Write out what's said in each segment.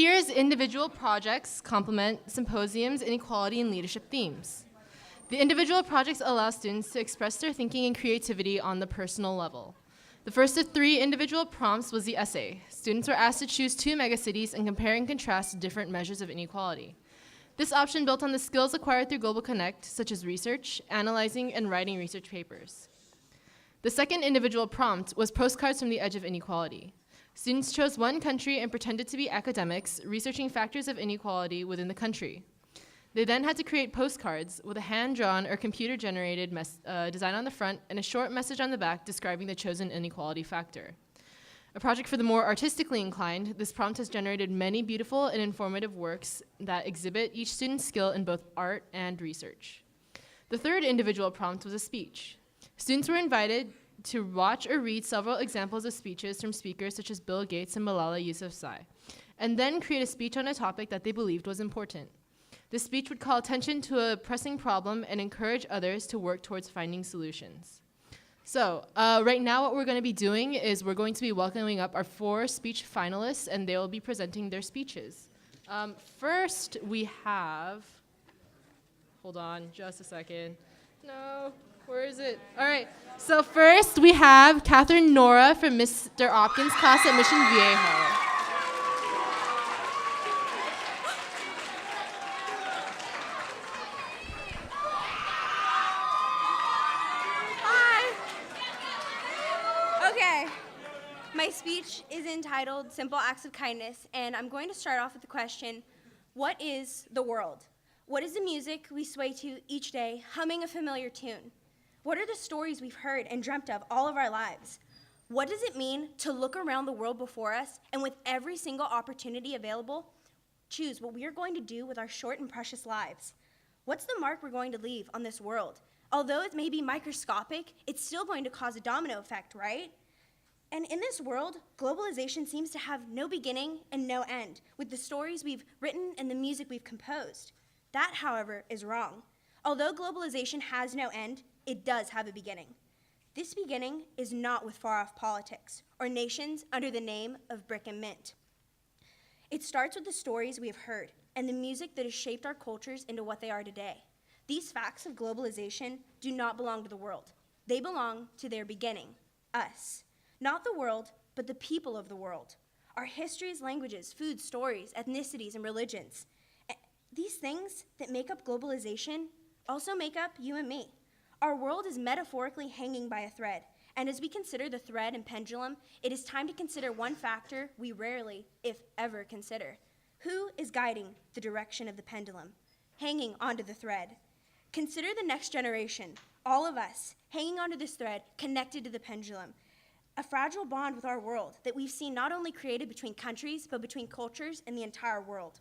year's individual projects complement symposiums, inequality, and leadership themes. The individual projects allow students to express their thinking and creativity on the personal level. The first of 3 individual prompts was the essay. Students were asked to choose 2 megacities and compare and contrast different measures of inequality. This option built on the skills acquired through Global Connect, such as research, analyzing, and writing research papers. The second individual prompt was postcards from the edge of inequality. Students chose one country and pretended to be academics, researching factors of inequality within the country. They then had to create postcards with a hand-drawn or computer-generated design on the front and a short message on the back describing the chosen inequality factor. A project for the more artistically inclined, this prompt has generated many beautiful and informative works that exhibit each student's skill in both art and research. The third individual prompt was a speech. Students were invited to watch or read several examples of speeches from speakers such as Bill Gates and Malala Yousafzai, and then create a speech on a topic that they believed was important. This speech would call attention to a pressing problem and encourage others to work towards finding solutions. So right now what we're going to be doing is we're going to be welcoming up our 4 speech finalists, and they will be presenting their speeches. First we have, hold on just a second. No, where is it? All right, so first we have Catherine Nora from Mr. Opkins' class at Mission Viejo. My speech is entitled Simple Acts of Kindness, and I'm going to start off with the question, what is the world? What is the music we sway to each day, humming a familiar tune? What are the stories we've heard and dreamt of all of our lives? What does it mean to look around the world before us and with every single opportunity available, choose what we are going to do with our short and precious lives? What's the mark we're going to leave on this world? Although it may be microscopic, it's still going to cause a domino effect, right? And in this world, globalization seems to have no beginning and no end, with the stories we've written and the music we've composed. That, however, is wrong. Although globalization has no end, it does have a beginning. This beginning is not with far-off politics or nations under the name of brick and mint. It starts with the stories we have heard and the music that has shaped our cultures into what they are today. These facts of globalization do not belong to the world. They belong to their beginning, us. Not the world, but the people of the world. Our histories, languages, foods, stories, ethnicities, and religions. These things that make up globalization also make up you and me. Our world is metaphorically hanging by a thread, and as we consider the thread and pendulum, it is time to consider one factor we rarely, if ever, consider. Who is guiding the direction of the pendulum, hanging onto the thread? Consider the next generation, all of us, hanging onto this thread, connected to the pendulum. A fragile bond with our world that we've seen not only created between countries, but between cultures and the entire world.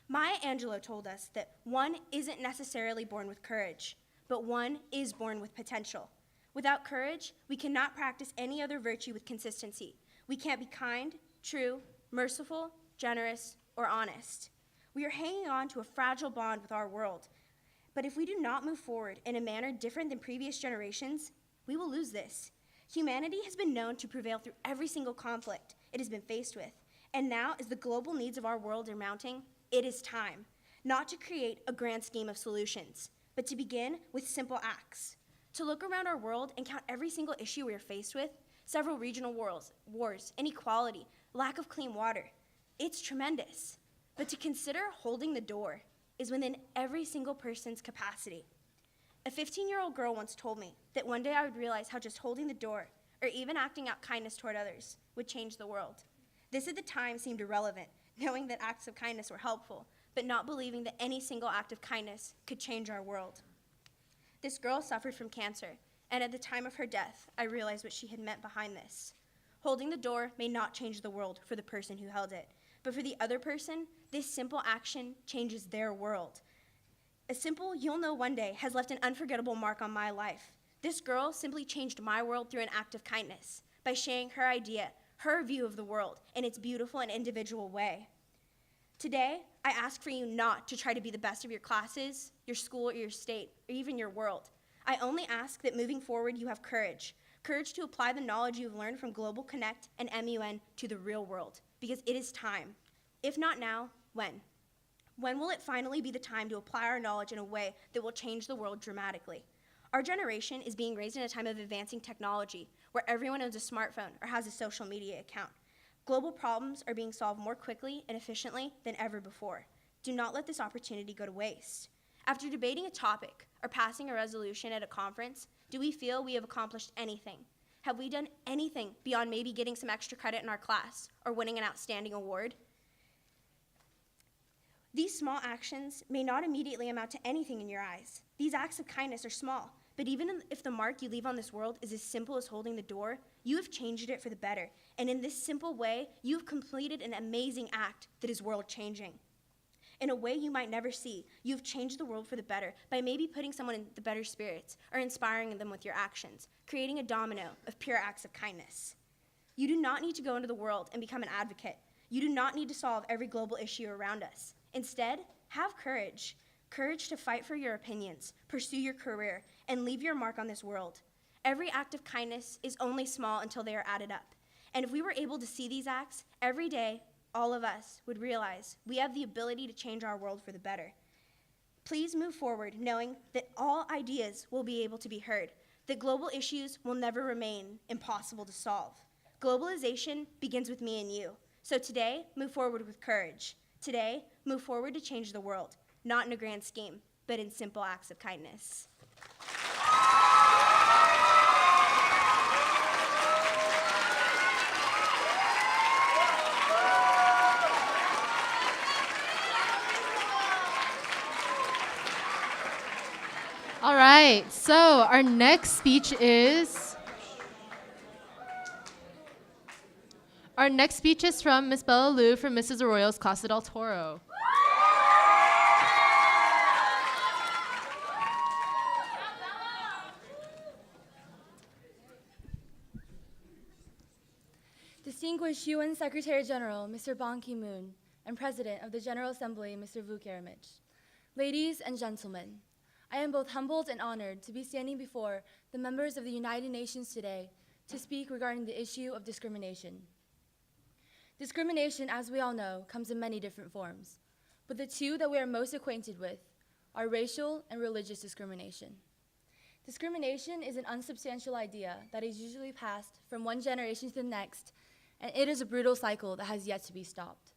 Maya Angelou told us that one isn't necessarily born with courage, but one is born with potential. Without courage, we cannot practice any other virtue with consistency. We can't be kind, true, merciful, generous, or honest. We are hanging on to a fragile bond with our world. But if we do not move forward in a manner different than previous generations, we will lose this. Humanity has been known to prevail through every single conflict it has been faced with. And now, as the global needs of our world are mounting, it is time, not to create a grand scheme of solutions, but to begin with simple acts. To look around our world and count every single issue we are faced with, several regional wars, inequality, lack of clean water. It's tremendous. But to consider holding the door is within every single person's capacity. A 15-year-old girl once told me that one day I would realize how just holding the door, or even acting out kindness toward others, would change the world. This at the time seemed irrelevant, knowing that acts of kindness were helpful, but not believing that any single act of kindness could change our world. This girl suffered from cancer, and at the time of her death, I realized what she had meant behind this. Holding the door may not change the world for the person who held it, but for the other person, this simple action changes their world. A simple "you'll know one day" has left an unforgettable mark on my life. This girl simply changed my world through an act of kindness by sharing her idea, her view of the world in its beautiful and individual way. Today, I ask for you not to try to be the best of your classes, your school, or your state, or even your world. I only ask that moving forward you have courage to apply the knowledge you've learned from Global Connect and MUN to the real world, because it is time. If not now, when? When will it finally be the time to apply our knowledge in a way that will change the world dramatically? Our generation is being raised in a time of advancing technology where everyone owns a smartphone or has a social media account. Global problems are being solved more quickly and efficiently than ever before. Do not let this opportunity go to waste. After debating a topic or passing a resolution at a conference, do we feel we have accomplished anything? Have we done anything beyond maybe getting some extra credit in our class or winning an outstanding award? These small actions may not immediately amount to anything in your eyes. These acts of kindness are small, but even if the mark you leave on this world is as simple as holding the door, you have changed it for the better. And in this simple way, you have completed an amazing act that is world-changing. In a way you might never see, you have changed the world for the better by maybe putting someone in the better spirits or inspiring them with your actions, creating a domino of pure acts of kindness. You do not need to go into the world and become an advocate. You do not need to solve every global issue around us. Instead, have courage. Courage to fight for your opinions, pursue your career, and leave your mark on this world. Every act of kindness is only small until they are added up. And if we were able to see these acts, every day, all of us would realize we have the ability to change our world for the better. Please move forward knowing that all ideas will be able to be heard, that global issues will never remain impossible to solve. Globalization begins with me and you. So today, move forward with courage. Today, move forward to change the world, not in a grand scheme, but in simple acts of kindness. All right, so our next speech is from Miss Bella Liu from Mrs. Arroyo's Casa del Toro. Distinguished UN Secretary General, Mr. Ban Ki-moon, and President of the General Assembly, Mr. Vukerić. Ladies and gentlemen, I am both humbled and honored to be standing before the members of the United Nations today to speak regarding the issue of discrimination. Discrimination, as we all know, comes in many different forms, but the two that we are most acquainted with are racial and religious discrimination. Discrimination is an unsubstantial idea that is usually passed from one generation to the next, and it is a brutal cycle that has yet to be stopped.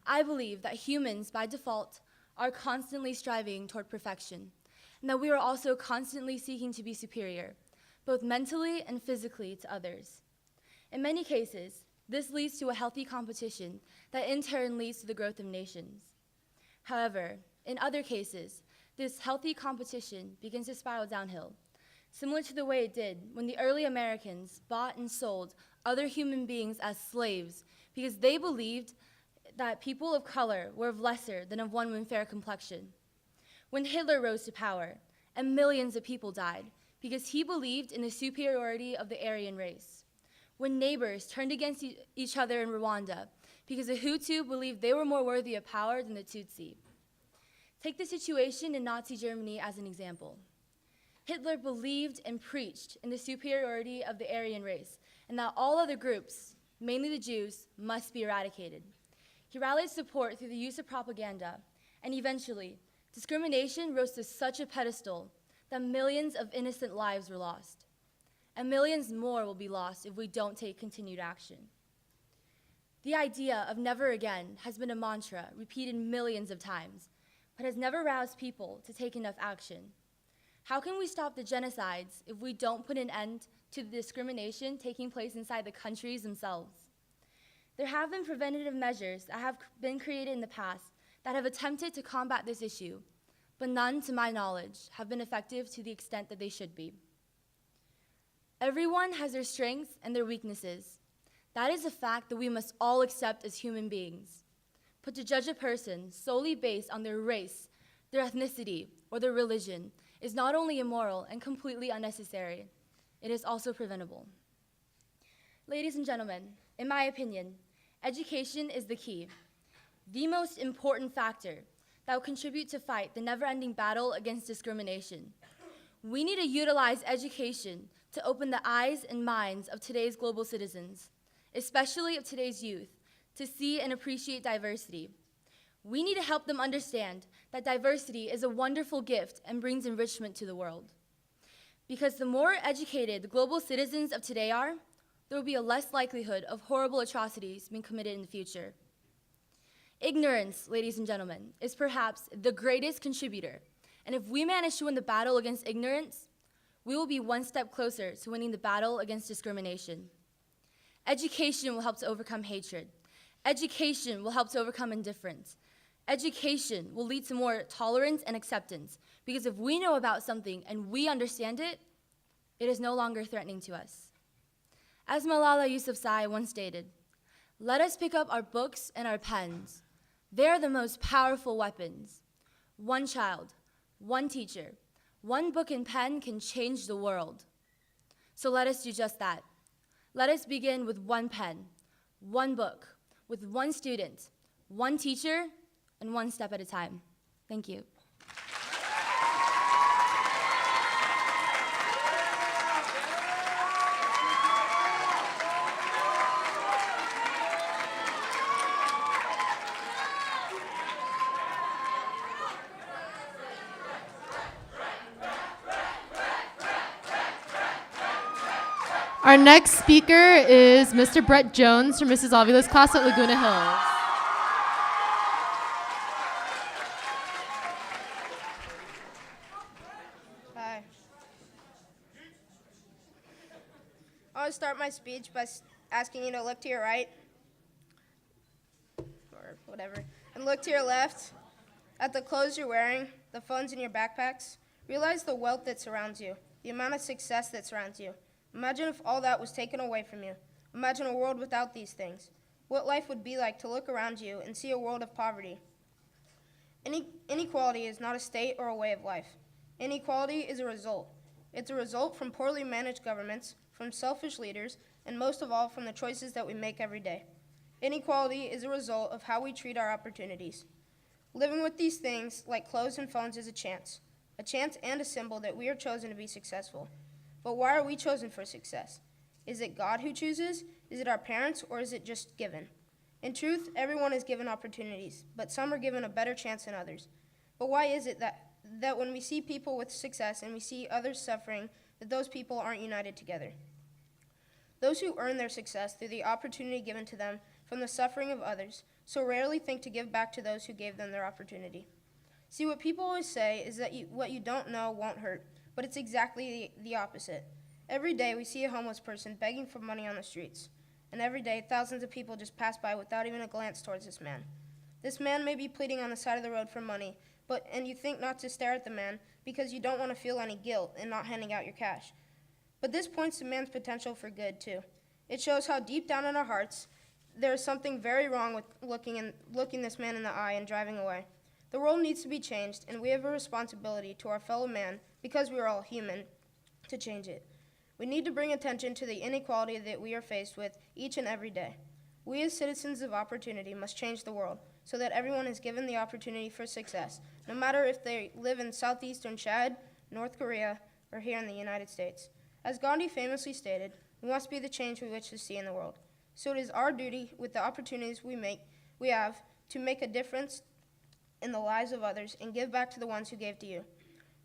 I believe that humans, by default, are constantly striving toward perfection, and that we are also constantly seeking to be superior, both mentally and physically to others. In many cases, this leads to a healthy competition that in turn leads to the growth of nations. However, in other cases, this healthy competition begins to spiral downhill, similar to the way it did when the early Americans bought and sold other human beings as slaves because they believed that people of color were of lesser than of one with fair complexion. When Hitler rose to power, and millions of people died because he believed in the superiority of the Aryan race. When neighbors turned against each other in Rwanda because the Hutu believed they were more worthy of power than the Tutsi. Take the situation in Nazi Germany as an example. Hitler believed and preached in the superiority of the Aryan race and that all other groups, mainly the Jews, must be eradicated. He rallied support through the use of propaganda, and eventually, discrimination rose to such a pedestal that millions of innocent lives were lost. And millions more will be lost if we don't take continued action. The idea of never again has been a mantra repeated millions of times, but has never roused people to take enough action. How can we stop the genocides if we don't put an end to the discrimination taking place inside the countries themselves? There have been preventative measures that have been created in the past that have attempted to combat this issue, but none, to my knowledge, have been effective to the extent that they should be. Everyone has their strengths and their weaknesses. That is a fact that we must all accept as human beings. But to judge a person solely based on their race, their ethnicity, or their religion is not only immoral and completely unnecessary, it is also preventable. Ladies and gentlemen, in my opinion, education is the key, the most important factor that will contribute to fight the never-ending battle against discrimination. We need to utilize education to open the eyes and minds of today's global citizens, especially of today's youth, to see and appreciate diversity. We need to help them understand that diversity is a wonderful gift and brings enrichment to the world. Because the more educated the global citizens of today are, there will be a less likelihood of horrible atrocities being committed in the future. Ignorance, ladies and gentlemen, is perhaps the greatest contributor. And if we manage to win the battle against ignorance, we will be one step closer to winning the battle against discrimination. Education will help to overcome hatred. Education will help to overcome indifference. Education will lead to more tolerance and acceptance, because if we know about something and we understand it, it is no longer threatening to us. As Malala Yousafzai once stated, "Let us pick up our books and our pens. They are the most powerful weapons. One child, one teacher, one book and pen can change the world." So let us do just that. Let us begin with one pen, one book, with one student, one teacher, and one step at a time. Thank you. Our next speaker is Mr. Brett Jones from Mrs. Avila's class at Laguna Hills. Hi. I want to start my speech by asking you to look to your right, or whatever, and look to your left at the clothes you're wearing, the phones in your backpacks. Realize the wealth that surrounds you, the amount of success that surrounds you. Imagine if all that was taken away from you. Imagine a world without these things. What life would be like to look around you and see a world of poverty. Inequality is not a state or a way of life. Inequality is a result. It's a result from poorly managed governments, from selfish leaders, and most of all from the choices that we make every day. Inequality is a result of how we treat our opportunities. Living with these things, like clothes and phones, is a chance and a symbol that we are chosen to be successful. But why are we chosen for success? Is it God who chooses? Is it our parents, or is it just given? In truth, everyone is given opportunities, but some are given a better chance than others. But why is it that when we see people with success and we see others suffering, that those people aren't united together? Those who earn their success through the opportunity given to them from the suffering of others so rarely think to give back to those who gave them their opportunity. See, what people always say is that what you don't know won't hurt, but it's exactly the opposite. Every day we see a homeless person begging for money on the streets, and every day thousands of people just pass by without even a glance towards this man. This man may be pleading on the side of the road for money, and you think not to stare at the man because you don't want to feel any guilt in not handing out your cash. But this points to man's potential for good too. It shows how deep down in our hearts there is something very wrong with looking this man in the eye and driving away. The world needs to be changed, and we have a responsibility to our fellow man, because we are all human, to change it. We need to bring attention to the inequality that we are faced with each and every day. We as citizens of opportunity must change the world so that everyone is given the opportunity for success, no matter if they live in southeastern Chad, North Korea, or here in the United States. As Gandhi famously stated, we must be the change we wish to see in the world. So it is our duty, with the opportunities we have, to make a difference in the lives of others and give back to the ones who gave to you.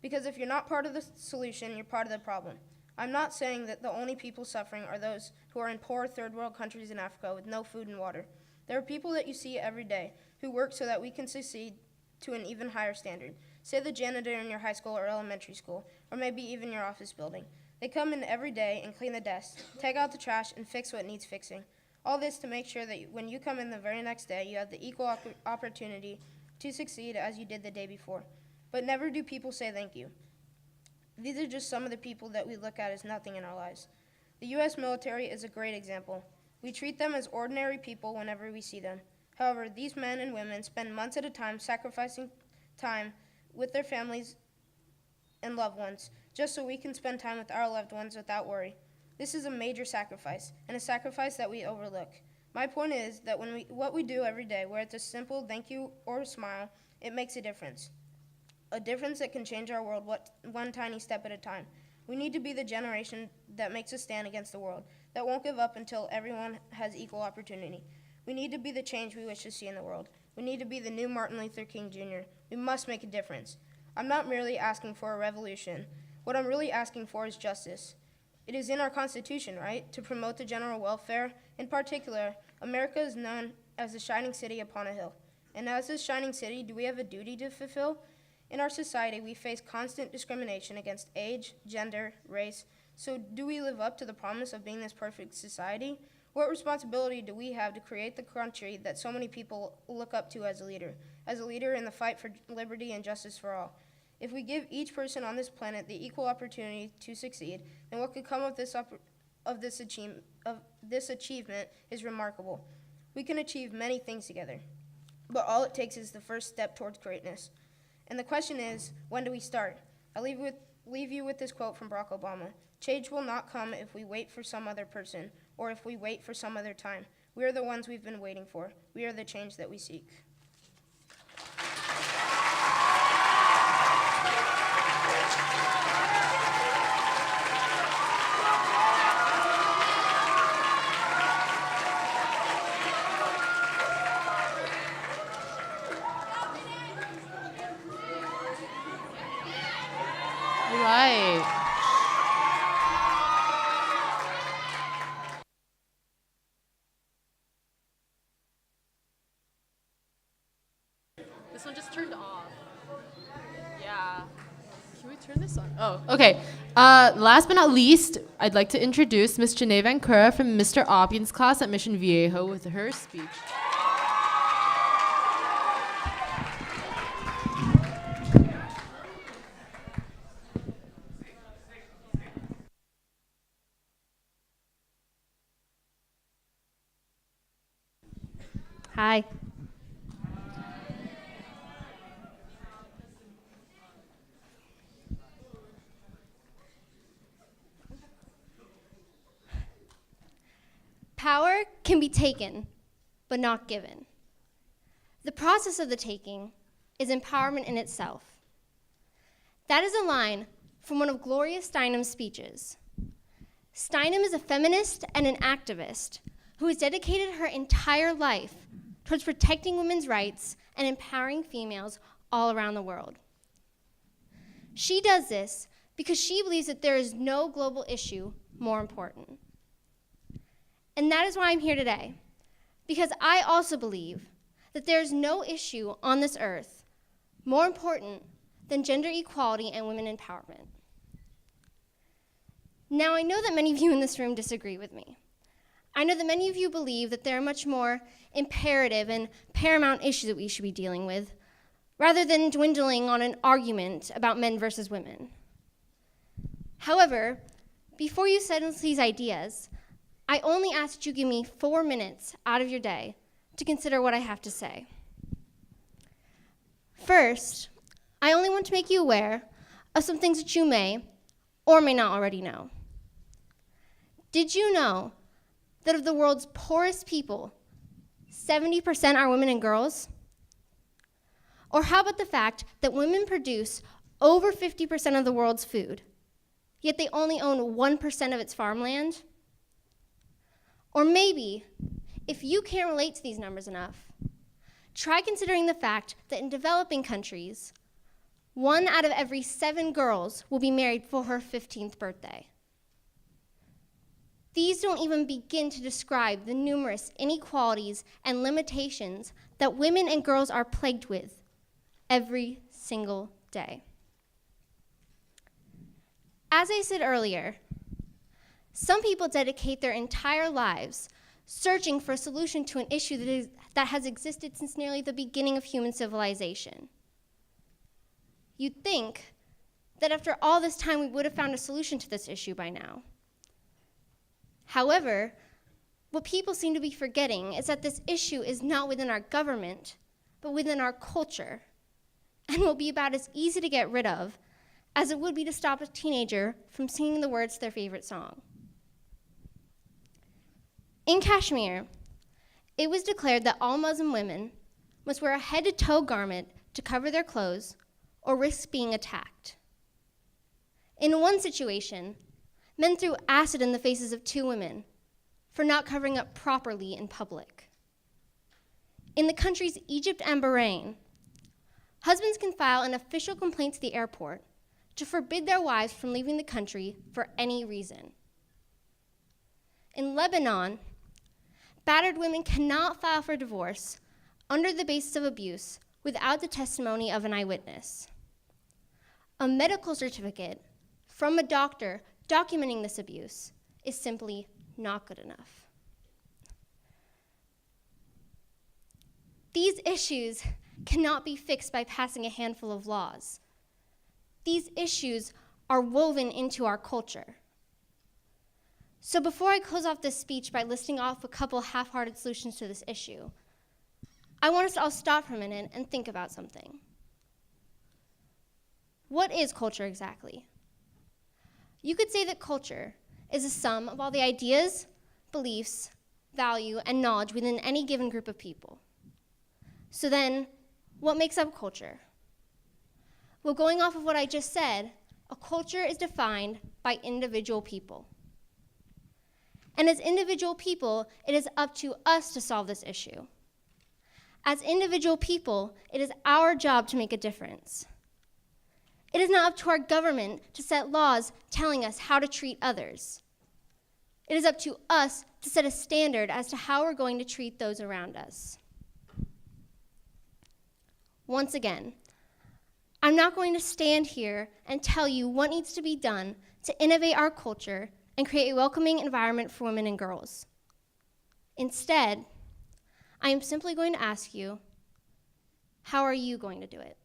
Because if you're not part of the solution, you're part of the problem. I'm not saying that the only people suffering are those who are in poor third world countries in Africa with no food and water. There are people that you see every day who work so that we can succeed to an even higher standard. Say the janitor in your high school or elementary school, or maybe even your office building. They come in every day and clean the desks, take out the trash, and fix what needs fixing. All this to make sure that when you come in the very next day, you have the equal opportunity to succeed as you did the day before. But never do people say thank you. These are just some of the people that we look at as nothing in our lives. The U.S. military is a great example. We treat them as ordinary people whenever we see them. However, these men and women spend months at a time sacrificing time with their families and loved ones, just so we can spend time with our loved ones without worry. This is a major sacrifice, and a sacrifice that we overlook. My point is that what we do every day, whether it's a simple thank you or a smile, it makes a difference. A difference that can change our world one tiny step at a time. We need to be the generation that makes a stand against the world, that won't give up until everyone has equal opportunity. We need to be the change we wish to see in the world. We need to be the new Martin Luther King Jr. We must make a difference. I'm not merely asking for a revolution. What I'm really asking for is justice. It is in our Constitution, right, to promote the general welfare. In particular, America is known as the shining city upon a hill. And as this shining city, do we have a duty to fulfill? In our society, we face constant discrimination against age, gender, race. So do we live up to the promise of being this perfect society? What responsibility do we have to create the country that so many people look up to as a leader in the fight for liberty and justice for all? If we give each person on this planet the equal opportunity to succeed, then what could come of this achievement is remarkable. We can achieve many things together, but all it takes is the first step towards greatness. And the question is, when do we start? I leave you with this quote from Barack Obama. Change will not come if we wait for some other person or if we wait for some other time. We are the ones we've been waiting for. We are the change that we seek. Right. This one just turned off. Yeah. Can we turn this on? Oh, okay. Last but not least, I'd like to introduce Ms. Janae Vancura from Mr. Opion's class at Mission Viejo with her speech. Hi. Power can be taken, but not given. The process of the taking is empowerment in itself. That is a line from one of Gloria Steinem's speeches. Steinem is a feminist and an activist who has dedicated her entire life towards protecting women's rights and empowering females all around the world. She does this because she believes that there is no global issue more important. And that is why I'm here today, because I also believe that there is no issue on this earth more important than gender equality and women empowerment. Now, I know that many of you in this room disagree with me. I know that many of you believe that there are much more imperative and paramount issues that we should be dealing with, rather than dwindling on an argument about men versus women. However, before you sentence these ideas, I only ask that you give me 4 minutes out of your day to consider what I have to say. First, I only want to make you aware of some things that you may or may not already know. Did you know that of the world's poorest people, 70% are women and girls? Or how about the fact that women produce over 50% of the world's food, yet they only own 1% of its farmland? Or maybe, if you can't relate to these numbers enough, try considering the fact that in developing countries, 1 out of every 7 girls will be married for her 15th birthday. These don't even begin to describe the numerous inequalities and limitations that women and girls are plagued with every single day. As I said earlier, some people dedicate their entire lives searching for a solution to an issue that has existed since nearly the beginning of human civilization. You'd think that after all this time we would have found a solution to this issue by now. However, what people seem to be forgetting is that this issue is not within our government, but within our culture, and will be about as easy to get rid of as it would be to stop a teenager from singing the words to their favorite song. In Kashmir, it was declared that all Muslim women must wear a head-to-toe garment to cover their clothes or risk being attacked. In one situation, men threw acid in the faces of 2 women for not covering up properly in public. In the countries Egypt and Bahrain, husbands can file an official complaint to the airport to forbid their wives from leaving the country for any reason. In Lebanon, battered women cannot file for divorce under the basis of abuse without the testimony of an eyewitness. A medical certificate from a doctor documenting this abuse is simply not good enough. These issues cannot be fixed by passing a handful of laws. These issues are woven into our culture. So before I close off this speech by listing off a couple half-hearted solutions to this issue, I want us to all stop for a minute and think about something. What is culture exactly? You could say that culture is a sum of all the ideas, beliefs, value, and knowledge within any given group of people. So then, what makes up culture? Well, going off of what I just said, a culture is defined by individual people. And as individual people, it is up to us to solve this issue. As individual people, it is our job to make a difference. It is not up to our government to set laws telling us how to treat others. It is up to us to set a standard as to how we're going to treat those around us. Once again, I'm not going to stand here and tell you what needs to be done to innovate our culture and create a welcoming environment for women and girls. Instead, I am simply going to ask you, how are you going to do it?